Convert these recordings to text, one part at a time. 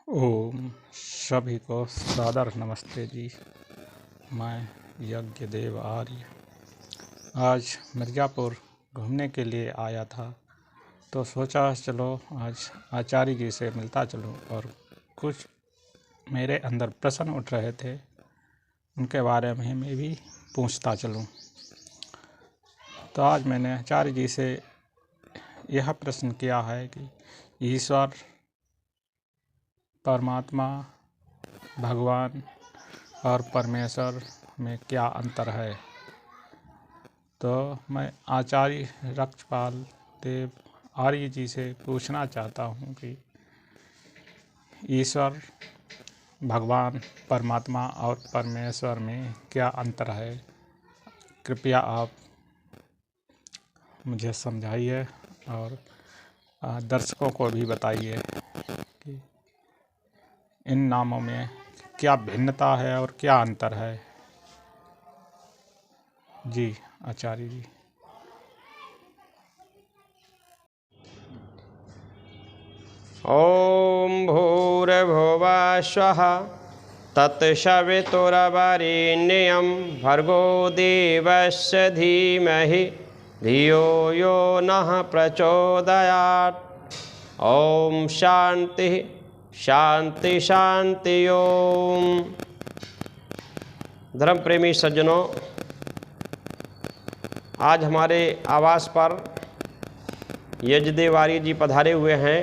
ओम सभी को सादर नमस्ते जी। मैं यज्ञदेव आर्य आज मिर्ज़ापुर घूमने के लिए आया था, तो सोचा चलो आज आचार्य जी से मिलता चलूं और कुछ मेरे अंदर प्रश्न उठ रहे थे, उनके बारे में मैं भी पूछता चलूं। तो आज मैंने आचार्य जी से यह प्रश्न किया है कि ईश्वर, परमात्मा, भगवान और परमेश्वर में क्या अंतर है। तो मैं आचार्य रक्षपाल देव आर्य जी से पूछना चाहता हूँ कि ईश्वर, भगवान, परमात्मा और परमेश्वर में क्या अंतर है। कृपया आप मुझे समझाइए और दर्शकों को भी बताइए कि इन नामों में क्या भिन्नता है और क्या अंतर है। जी आचार्य जी। ॐ भूर्भुवः स्वः तत्सवितुर्वरेण्यं भर्गो देवस्य धीमहि धियो यो नः प्रचोदयात्। ॐ शांति शांति शांति। ओम। धर्म प्रेमी सज्जनों, आज हमारे आवास पर यज्ञदेव आर्य जी पधारे हुए हैं।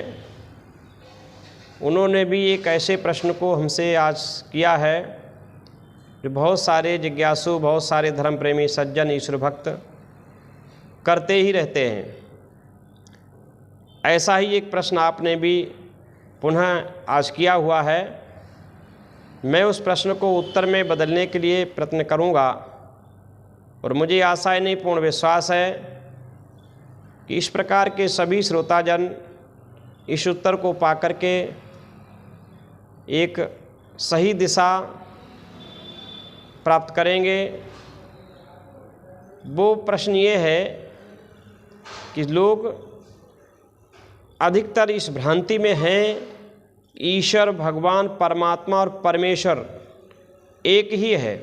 उन्होंने भी एक ऐसे प्रश्न को हमसे आज किया है जो बहुत सारे जिज्ञासु, बहुत सारे धर्म प्रेमी सज्जन, ईश्वर भक्त करते ही रहते हैं। ऐसा ही एक प्रश्न आपने भी पुनः आज किया हुआ है। मैं उस प्रश्न को उत्तर में बदलने के लिए प्रयत्न करूंगा और मुझे आशा नहीं, पूर्ण विश्वास है कि इस प्रकार के सभी श्रोताजन इस उत्तर को पाकर के एक सही दिशा प्राप्त करेंगे। वो प्रश्न ये है कि लोग अधिकतर इस भ्रांति में हैं, ईश्वर, भगवान, परमात्मा और परमेश्वर एक ही है।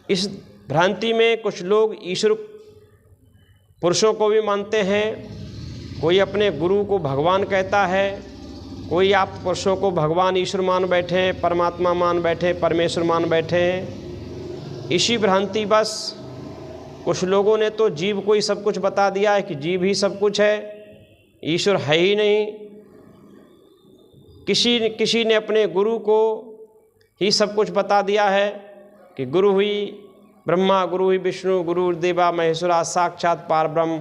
इस भ्रांति में कुछ लोग ईश्वर पुरुषों को भी मानते हैं, कोई अपने गुरु को भगवान कहता है, कोई आप पुरुषों को भगवान ईश्वर मान बैठे हैं, परमात्मा मान बैठे, परमेश्वर मान बैठे हैं। इसी भ्रांति बस कुछ लोगों ने तो जीव को ही सब कुछ बता दिया है कि जीव ही सब कुछ है, ईश्वर है ही नहीं। किसी ने अपने गुरु को ही सब कुछ बता दिया है कि गुरु ही ब्रह्मा, गुरु ही विष्णु, गुरुर्देवा महेश्वरा साक्षात पार ब्रह्म,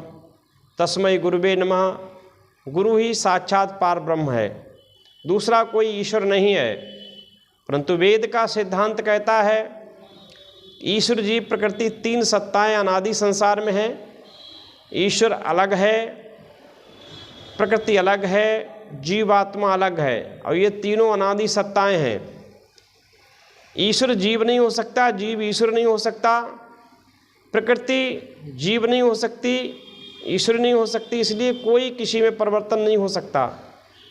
तस्मै गुरुवे नमः। गुरु ही साक्षात पार ब्रह्म है, दूसरा कोई ईश्वर नहीं है। परंतु वेद का सिद्धांत कहता है ईश्वर, जीव, प्रकृति, तीन सत्ताएं अनादि संसार में हैं। ईश्वर अलग है, प्रकृति अलग है, जीवात्मा अलग है, और ये तीनों अनादि सत्ताएं हैं। ईश्वर जीव नहीं हो सकता, जीव ईश्वर नहीं हो सकता, प्रकृति जीव नहीं हो सकती, ईश्वर नहीं हो सकती। इसलिए कोई किसी में परिवर्तन नहीं हो सकता,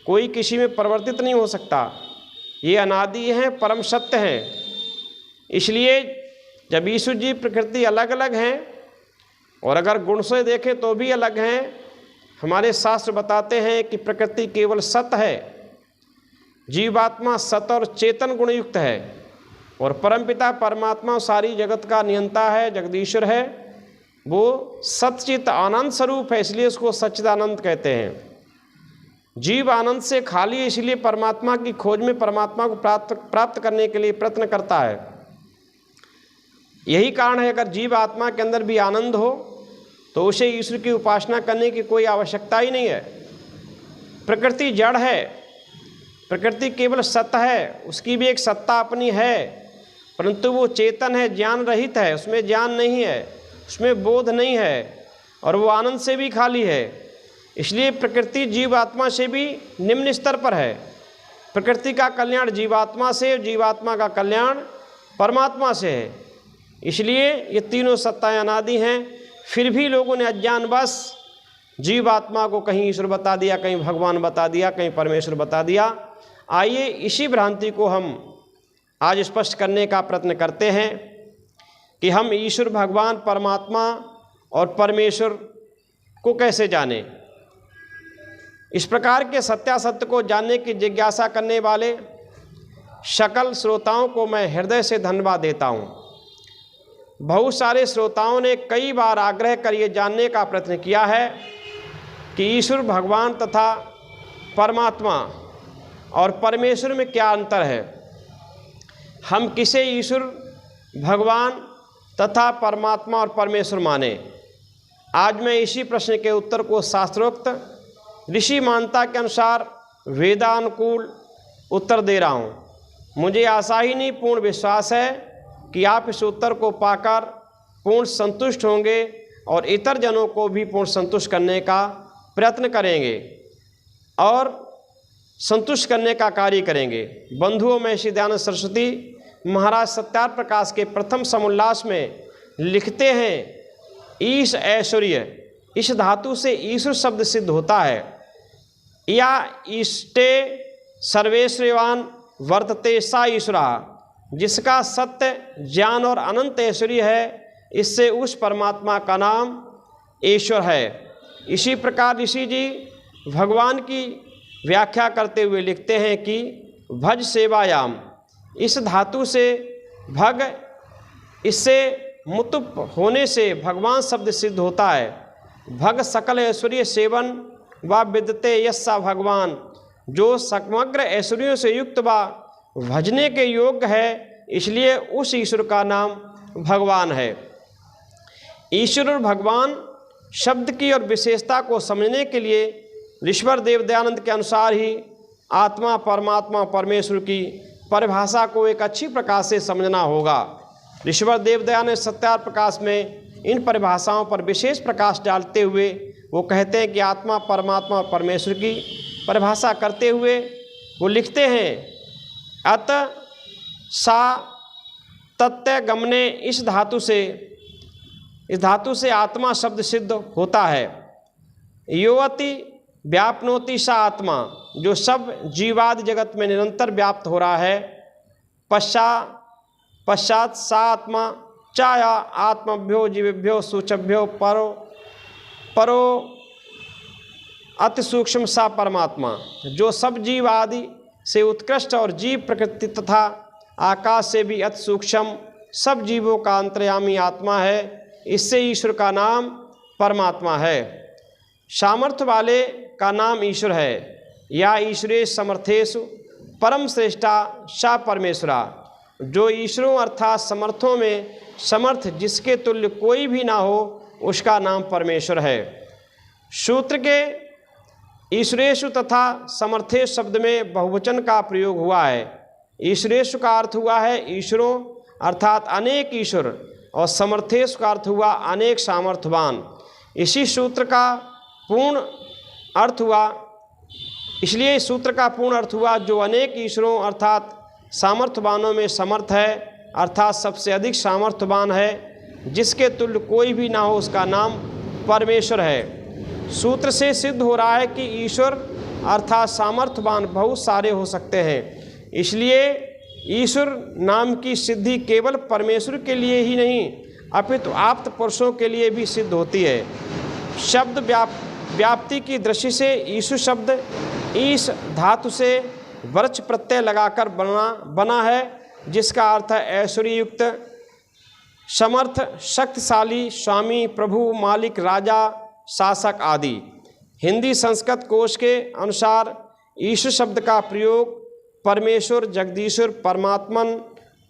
कोई किसी में परिवर्तित नहीं हो सकता। ये अनादि हैं, परम सत्य हैं। इसलिए जब ईश्वर जी प्रकृति अलग अलग हैं और अगर गुण से देखें तो भी अलग हैं। हमारे शास्त्र बताते हैं कि प्रकृति केवल सत है, जीवात्मा सत और चेतन गुणयुक्त है, और परमपिता परमात्मा सारी जगत का नियंता है, जगदीश्वर है। वो सच्चित आनंद स्वरूप है, इसलिए उसको सच्चिदानंद कहते हैं। जीव आनंद से खाली है, इसलिए परमात्मा की खोज में परमात्मा को प्राप्त करने के लिए प्रयत्न करता है। यही कारण है अगर जीव आत्मा के अंदर भी आनंद हो तो उसे ईश्वर की उपासना करने की कोई आवश्यकता ही नहीं है। प्रकृति जड़ है, प्रकृति केवल सत्य है, उसकी भी एक सत्ता अपनी है, परंतु वो चेतन है, ज्ञान रहित है, उसमें ज्ञान नहीं है, उसमें बोध नहीं है, और वो आनंद से भी खाली है। इसलिए प्रकृति जीवात्मा से भी निम्न स्तर पर है। प्रकृति का कल्याण जीवात्मा से, जीवात्मा का कल्याण परमात्मा से है। इसलिए ये तीनों सत्ताएं अनादि हैं। फिर भी लोगों ने अज्ञानवश जीवात्मा को कहीं ईश्वर बता दिया, कहीं भगवान बता दिया, कहीं परमेश्वर बता दिया। आइए इसी भ्रांति को हम आज स्पष्ट करने का प्रयत्न करते हैं कि हम ईश्वर, भगवान, परमात्मा और परमेश्वर को कैसे जानें। इस प्रकार के सत्यासत्य को जानने की जिज्ञासा करने वाले सकल श्रोताओं को मैं हृदय से धन्यवाद देता हूँ। बहुत सारे श्रोताओं ने कई बार आग्रह कर ये जानने का प्रयत्न किया है कि ईश्वर, भगवान तथा परमात्मा और परमेश्वर में क्या अंतर है। हम किसे ईश्वर, भगवान तथा परमात्मा और परमेश्वर माने। आज मैं इसी प्रश्न के उत्तर को शास्त्रोक्त ऋषि मान्यता के अनुसार वेदानुकूल उत्तर दे रहा हूँ। मुझे आशा ही नहीं, पूर्ण विश्वास है कि आप इस उत्तर को पाकर पूर्ण संतुष्ट होंगे और इतर जनों को भी पूर्ण संतुष्ट करने का प्रयत्न करेंगे और संतुष्ट करने का कार्य करेंगे। बंधुओं में श्री दयानंद सरस्वती महाराज सत्यार्थ प्रकाश के प्रथम समुल्लास में लिखते हैं, ईश ऐश्वर्य, इस धातु से ईश्वर शब्द सिद्ध होता है। या इष्टे सर्वेश्वरवान वर्तते सा ईश्वरा, जिसका सत्य, ज्ञान और अनंत ऐश्वर्य है, इससे उस परमात्मा का नाम ईश्वर है। इसी प्रकार ऋषि जी भगवान की व्याख्या करते हुए लिखते हैं कि भज सेवायाम, इस धातु से भग, इससे मुतुप होने से भगवान शब्द सिद्ध होता है। भग सकल ऐश्वर्य सेवन व विदते यस्सा भगवान, जो समग्र ऐश्वर्यों से युक्त व भजने के योग्य है, इसलिए उस ईश्वर का नाम भगवान है। ईश्वर और भगवान शब्द की और विशेषता को समझने के लिए ऋषिवर देव दयानंद के अनुसार ही आत्मा, परमात्मा, परमेश्वर की परिभाषा को एक अच्छी प्रकार से समझना होगा। ऋषिवर देव दयानंद सत्यार्थ प्रकाश में इन परिभाषाओं पर विशेष प्रकाश डालते हुए वो कहते हैं कि आत्मा, परमात्मा और परमेश्वर की परिभाषा करते हुए वो लिखते हैं, अत सा तत्व गमने, इस धातु से आत्मा शब्द सिद्ध होता है। योवति व्यापनोति सा आत्मा, जो सब जीवादि जगत में निरंतर व्याप्त हो रहा है। पश्चात सा आत्मा चाया आत्मभ्यो जीवेभ्यो सूचभ्यो परो अति सूक्ष्म सा परमात्मा, जो सब जीव आदि से उत्कृष्ट और जीव प्रकृति तथा आकाश से भी अति सूक्ष्म सब जीवों का अंतर्यामी आत्मा है। इससे ईश्वर का नाम परमात्मा है। सामर्थ्य वाले का नाम ईश्वर है। या ईश्वरेश समर्थेषु परम श्रेष्ठा सा परमेश्वरा, जो ईश्वरों अर्थात समर्थों में समर्थ, जिसके तुल्य कोई भी ना हो, उसका नाम परमेश्वर है। सूत्र के ईश्वरेशु तथा समर्थेश शब्द में बहुवचन का प्रयोग हुआ है। ईश्वरेशु का अर्थ हुआ है ईश्वरों अर्थात अनेक ईश्वर, और समर्थेश का अर्थ हुआ अनेक सामर्थ्यवान। इसी सूत्र का पूर्ण अर्थ हुआ, इसलिए इस सूत्र का पूर्ण अर्थ हुआ जो अनेक ईश्वरों अर्थात सामर्थ्यवानों में समर्थ है, अर्थात सबसे अधिक सामर्थ्यवान है, जिसके तुल्य कोई भी ना हो, उसका नाम परमेश्वर है। सूत्र से सिद्ध हो रहा है कि ईश्वर अर्थात सामर्थ्यवान बहुत सारे हो सकते हैं। इसलिए ईश्वर नाम की सिद्धि केवल परमेश्वर के लिए ही नहीं अपितु आप्त पुरुषों के लिए भी सिद्ध होती है। शब्द व्याप्ति की दृष्टि से ईश्वर शब्द ईश धातु से वृक्ष प्रत्यय लगाकर बना है, जिसका अर्थ है ऐश्वर्ययुक्त, समर्थ, शक्तिशाली, स्वामी, प्रभु, मालिक, राजा, शासक आदि। हिंदी संस्कृत कोश के अनुसार ईश्वर शब्द का प्रयोग परमेश्वर, जगदीश्वर, परमात्मन,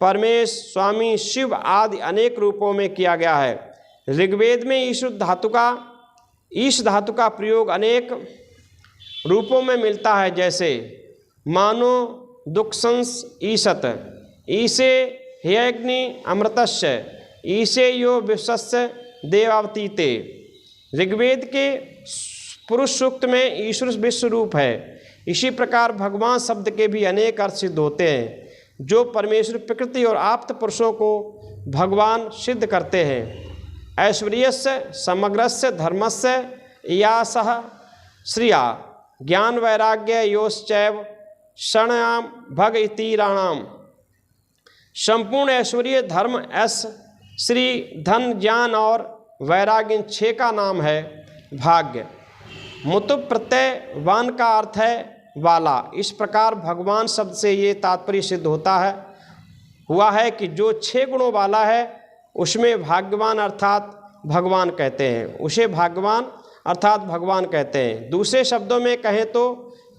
परमेश, स्वामी, शिव आदि अनेक रूपों में किया गया है। ऋग्वेद में ईश धातु का प्रयोग अनेक रूपों में मिलता है, जैसे मानो दुःखसंस ईशत, ईशे ह्यग्नि अमृतस्य, ईशे यो विश्वस्य देवावतीते। ऋग्वेद के पुरुष सूक्त में ईश्वर विश्व रूप है। इसी प्रकार भगवान शब्द के भी अनेक अर्थ सिद्ध होते हैं, जो परमेश्वर प्रकृति और आप्त पुरुषों को भगवान सिद्ध करते हैं। ऐश्वर्यस्य, समग्रस्य, धर्मस्य, यासः श्रिया ज्ञान वैराग्य योश्चैव शरणाम भग इति राणाम। संपूर्ण ऐश्वर्य धर्म यश श्री धन ज्ञान और वैराग्य इन 6 का नाम है भाग्य। मुतु प्रत्यय वान का अर्थ है वाला। इस प्रकार भगवान शब्द से ये तात्पर्य सिद्ध होता है हुआ है कि जो 6 गुणों वाला है उसमें भाग्यवान अर्थात भगवान कहते हैं, उसे भाग्यवान अर्थात भगवान कहते हैं। दूसरे शब्दों में कहें तो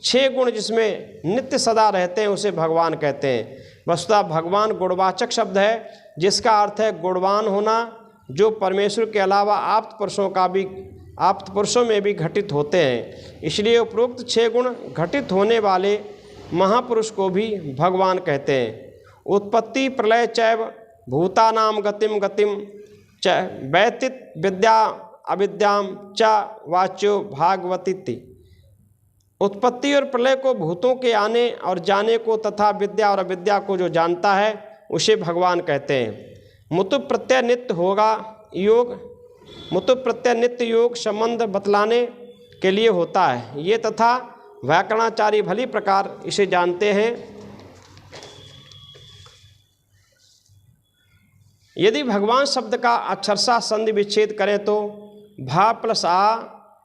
6 गुण जिसमें नित्य सदा रहते हैं उसे भगवान कहते हैं। वस्तुतः भगवान गुणवाचक शब्द है जिसका अर्थ है गुणवान होना, जो परमेश्वर के अलावा आप्त पुरुषों में भी घटित होते हैं। इसलिए उपरोक्त 6 गुण घटित होने वाले महापुरुष को भी भगवान कहते हैं। उत्पत्ति प्रलय चैव भूतानाम गतिम च व्यतीत विद्या अविद्याम च वाच्यो भागवतीति। उत्पत्ति और प्रलय को, भूतों के आने और जाने को तथा विद्या और अविद्या को जो जानता है उसे भगवान कहते हैं। मुतु प्रत्यय नित्य योग संबंध बतलाने के लिए होता है। ये तथा व्याकरणाचार्य भली प्रकार इसे जानते हैं। यदि भगवान शब्द का अक्षरशः संधि विच्छेद करें तो भा प्लस आ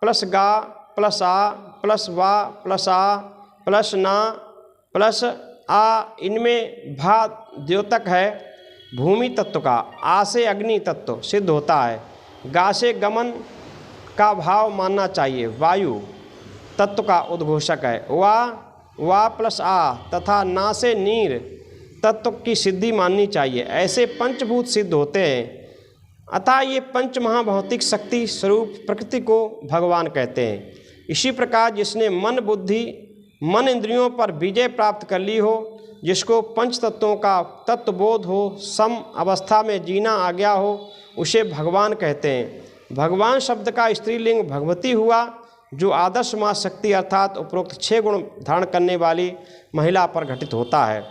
प्लस गा प्लस आ प्लस वा प्लस आ प्लस ना प्लस आ, इनमें भा द्योतक है भूमि तत्व का, आ से अग्नि तत्व सिद्ध होता है, गा से गमन का भाव मानना चाहिए, वायु तत्व का उद्घोषक है, वा प्लस आ तथा ना से नीर तत्व की सिद्धि माननी चाहिए। ऐसे पंचभूत सिद्ध होते हैं। अतः ये पंच महाभौतिक शक्ति स्वरूप प्रकृति को भगवान कहते हैं। इसी प्रकार जिसने मन इंद्रियों पर विजय प्राप्त कर ली हो, जिसको पंच तत्वों का तत्वबोध हो, सम अवस्था में जीना आ गया हो, उसे भगवान कहते हैं। भगवान शब्द का स्त्रीलिंग भगवती हुआ, जो आदर्श माँ शक्ति अर्थात उपरोक्त 6 गुण धारण करने वाली महिला पर घटित होता है।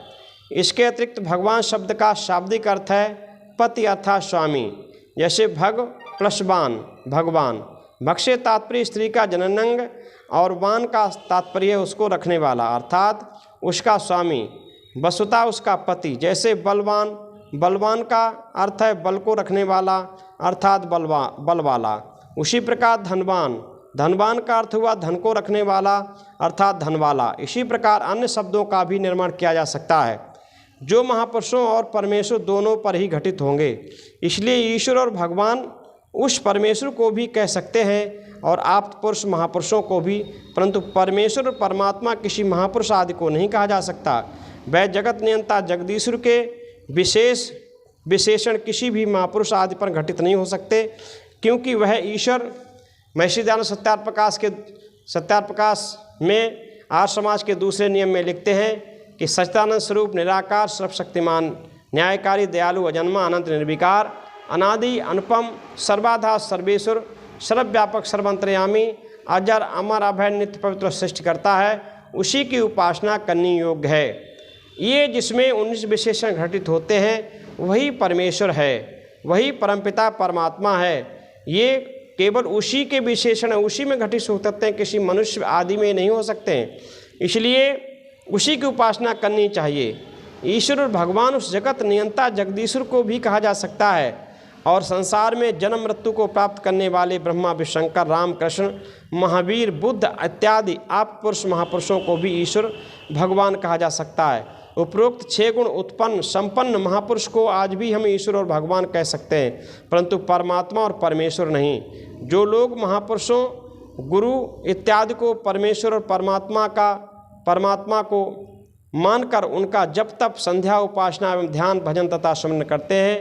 इसके अतिरिक्त भगवान शब्द का शाब्दिक अर्थ है पति अर्थात स्वामी। जैसे भग प्लस वान भगवान, भग से तात्पर्य स्त्री का जननांग और वान का तात्पर्य उसको रखने वाला अर्थात उसका स्वामी, वसुता उसका पति। जैसे बलवान का अर्थ है बल को रखने वाला अर्थात बल वाला। उसी प्रकार धनवान का अर्थ हुआ धन को रखने वाला अर्थात धन वाला। इसी प्रकार अन्य शब्दों का भी निर्माण किया जा सकता है जो महापुरुषों और परमेश्वर दोनों पर ही घटित होंगे। इसलिए ईश्वर और भगवान उस परमेश्वर को भी कह सकते हैं और आप्त पुरुष महापुरुषों को भी, परंतु परमेश्वर और परमात्मा किसी महापुरुष आदि को नहीं कहा जा सकता। वह जगत नियंता जगदीश्वर के विशेषण किसी भी महापुरुष आदि पर घटित नहीं हो सकते, क्योंकि वह ईश्वर महर्षि दयानंद सत्याप्रकाश में आर्य समाज के दूसरे नियम में लिखते हैं कि सच्चिदानंद स्वरूप निराकार सर्वशक्तिमान न्यायकारी दयालु अजन्मा अनंत निर्विकार अनादि अनुपम सर्वाधार सर्वेश्वर सर्वव्यापक सर्वंतर्यामी अजर अमर अभय नित्य पवित्र सृष्टि करता है, उसी की उपासना करनी योग्य है। ये जिसमें 19 विशेषण घटित होते हैं वही परमेश्वर है, वही परमपिता परमात्मा है। ये केवल उसी के विशेषण उसी में घटित हो सकते हैं, किसी मनुष्य आदि में नहीं हो सकते हैं। इसलिए उसी की उपासना करनी चाहिए। ईश्वर और भगवान उस जगत नियंता जगदीश्वर को भी कहा जा सकता है और संसार में जन्म मृत्यु को प्राप्त करने वाले ब्रह्मा विष्णु शंकर राम कृष्ण महावीर बुद्ध इत्यादि आप पुरुष महापुरुषों को भी ईश्वर भगवान कहा जा सकता है। उपरोक्त 6 गुण उत्पन्न संपन्न महापुरुष को आज भी हम ईश्वर और भगवान कह सकते हैं, परंतु परमात्मा और परमेश्वर नहीं। जो लोग महापुरुषों गुरु इत्यादि को परमेश्वर और परमात्मा को मानकर उनका जप तप संध्या उपासना एवं ध्यान भजन तथा स्मरण करते हैं,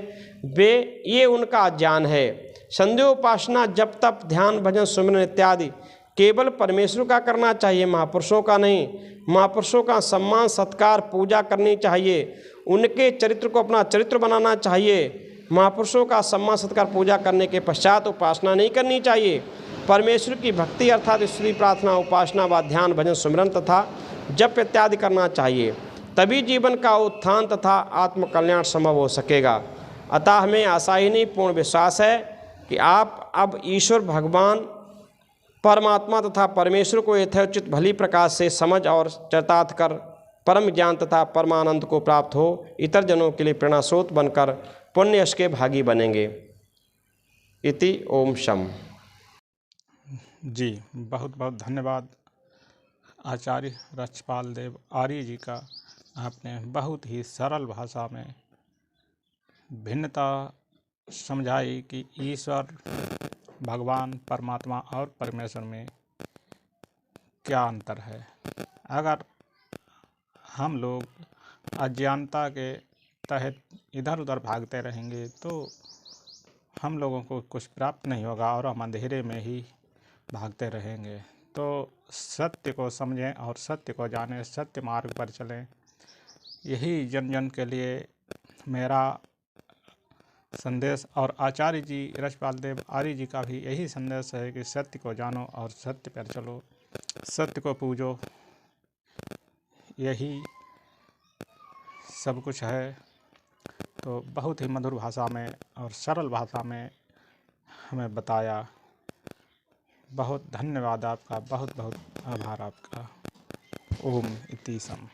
ये उनका ज्ञान है। संध्या उपासना जप तप ध्यान भजन स्मरण इत्यादि केवल परमेश्वर का करना चाहिए, महापुरुषों का नहीं। महापुरुषों का सम्मान सत्कार पूजा करनी चाहिए, उनके चरित्र को अपना चरित्र बनाना चाहिए। महापुरुषों का सम्मान सत्कार पूजा करने के पश्चात उपासना नहीं करनी चाहिए। परमेश्वर की भक्ति अर्थात स्तुति प्रार्थना उपासना व ध्यान भजन स्मरण तथा जप इत्यादि करना चाहिए, तभी जीवन का उत्थान तथा आत्मकल्याण संभव हो सकेगा। अतः हमें आशा ही नहीं पूर्ण विश्वास है कि आप अब ईश्वर भगवान परमात्मा तथा परमेश्वर को यथोचित भली प्रकाश से समझ और चरितार्थ कर परम ज्ञान तथा परमानंद को प्राप्त हो इतर जनों के लिए प्रेरणा स्रोत बनकर पुण्य यश के भागी बनेंगे। इति ओम शम। जी बहुत बहुत धन्यवाद आचार्य रक्षपाल देव आर्य जी का। आपने बहुत ही सरल भाषा में भिन्नता समझाई कि ईश्वर भगवान परमात्मा और परमेश्वर में क्या अंतर है। अगर हम लोग अज्ञानता के तहत इधर उधर भागते रहेंगे तो हम लोगों को कुछ प्राप्त नहीं होगा और हम अंधेरे में ही भागते रहेंगे। तो सत्य को समझें और सत्य को जानें, सत्य मार्ग पर चलें। यही जन जन के लिए मेरा संदेश और आचार्य जी रक्षपाल देव आर्य जी का भी यही संदेश है कि सत्य को जानो और सत्य पर चलो, सत्य को पूजो। यही सब कुछ है। तो बहुत ही मधुर भाषा में और सरल भाषा में हमें बताया। बहुत धन्यवाद आपका, बहुत बहुत आभार आपका। ओम इति सम।